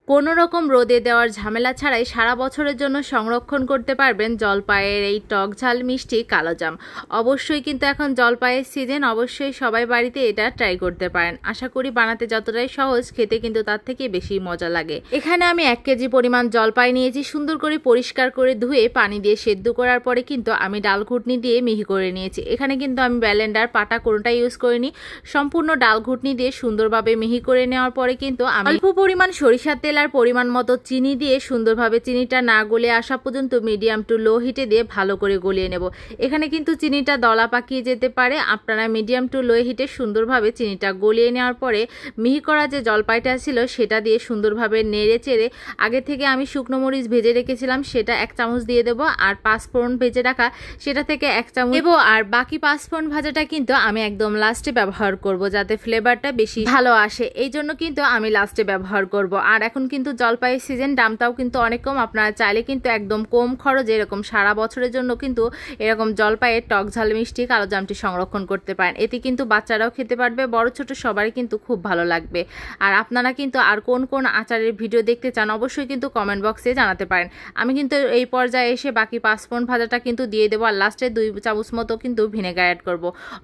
কোনো রকম রোদে দেওয়ার ঝামেলা ছাড়াই সারা বছরের জন্য সংরক্ষণ করতে পারবেন জলপাইয়ের এই টক ঝাল মিষ্টি কালোজাম। অবশ্যই কিন্তু এখন জলপাইয়ের সিজন, অবশ্যই সবাই বাড়িতে এটা ট্রাই করতে পারেন। আশা করি বানাতে যতটাই সহজ, খেতে কিন্তু তার থেকে বেশি মজা লাগে। এখানে আমি 1 কেজি পরিমাণ জলপাই নিয়েছি। সুন্দর করে পরিষ্কার করে ধুয়ে পানি দিয়ে সেদ্ধ করার পরে কিন্তু আমি ডাল ঘুটনি দিয়ে মিহি করে নিয়েছি। এখানে কিন্তু আমি ব্লেন্ডার পাটা কোনোটাই ইউজ করিনি, সম্পূর্ণ ডাল ঘুটনি দিয়ে সুন্দরভাবে মিহি করে নেওয়ার পরে কিন্তু আমি অল্প পরিমাণ সরিষার তেল আর পরিমাণ মতো চিনি দিয়ে সুন্দরভাবে চিনিটা না গলে আসা পর্যন্ত মিডিয়াম টু লো হিটে দিয়ে ভালো করে গলিয়ে নেব। এখানে কিন্তু চিনিটা দলা পাকিয়ে যেতে পারে, আপনারা মিডিয়াম টু লো হিটে সুন্দরভাবে চিনিটা গলিয়ে নেওয়ার পরে মিহি করা যে জলপাইটা ছিল সেটা দিয়ে সুন্দরভাবে নেড়ে চেড়ে, আগে থেকে আমি শুকনো মরিচ ভেজে রেখেছিলাম সেটা 1 চামচ দিয়ে দেব, আর 5 ফোড়ন ভেজে রাখা সেটা থেকে 1 চামচ দেব, আর বাকি 5 ফোড়ন ভাজাটা কিন্তু আমি একদম লাস্টে ব্যবহার করব যাতে ফ্লেভারটা বেশি ভালো আসে, এই জন্য কিন্তু আমি লাস্টে ব্যবহার করব। আর এখন কিন্তু জলপাইয়ের সিজন, দামটাও কিন্তু অনেক কম, আপনারা চাইলে কিন্তু একদম কম খরচে এরকম সারা বছরের জন্য কিন্তু এরকম জলপাইয়ের টক ঝাল মিষ্টি কালোজামটি সংরক্ষণ করতে পারেন। এতে কিন্তু বাচ্চারাও খেতে পারবে, বড় ছোট সবারই কিন্তু খুব ভালো লাগবে। আর আপনারা কিন্তু আর কোন কোন আচারের ভিডিও দেখতে চান অবশ্যই কিন্তু কমেন্ট বক্সে জানাতে পারেন। আমি কিন্তু এই পর্যায়ে এসে বাকি 5 ফোড়ন ভাজাটা কিন্তু দিয়ে দেবো, আর লাস্টে 2 চামচ মতো কিন্তু ভিনেগার অ্যাড করব।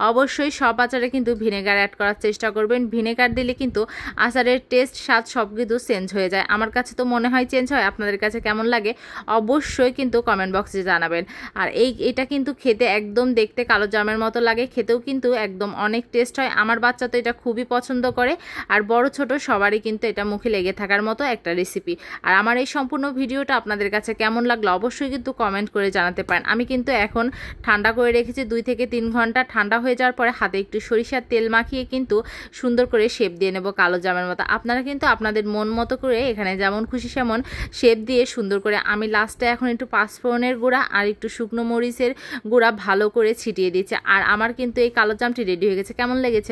অবশ্যই সব আচারে কিন্তু ভিনেগার অ্যাড করার চেষ্টা করবেন। ভিনেগার দিলে কিন্তু আচারের টেস্ট, স্বাদ সব কিছু চেঞ্জ হয়ে যায়। আমার কাছে তো মনে হয় চেঞ্জ হয়, আপনাদের কাছে কেমন লাগে অবশ্যই কিন্তু কমেন্ট বক্সে জানাবেন। আর এটা কিন্তু খেতে একদম দেখতে কালো জামের মতো লাগে, খেতেও কিন্তু একদম অনেক টেস্ট হয়। আমার বাচ্চা তো এটা খুবই পছন্দ করে, আর বড় ছোট সবারই কিন্তু এটা মুখে লেগে থাকার মতো একটা রেসিপি। আর আমার এই সম্পূর্ণ ভিডিওটা আপনাদের কাছে কেমন লাগলো অবশ্যই কিন্তু কমেন্ট করে জানাতে পারেন। আমি কিন্তু এখন ঠান্ডা করে রেখেছি 2 থেকে 3 ঘন্টা। ঠান্ডা হয়ে যাওয়ার পরে হাতে একটু সরিষার তেল মাখিয়ে কিন্তু সুন্দর করে শেপ দিয়ে নেব কালো জামের মতো। আপনারা কিন্তু আপনাদের মন মতো করে এখানে যেমন খুশি সেমন শেপ দিয়ে সুন্দর করে, আমি লাস্টে এখন একটু 5 ফোড়নের গুঁড়া আর একটু শুকনো মরিচের গুঁড়া ভালো করে ছিটিয়ে দিচ্ছি। আর আমার কিন্তু এই কালো জামটি রেডি হয়ে গেছে। কেমন লেগেছে?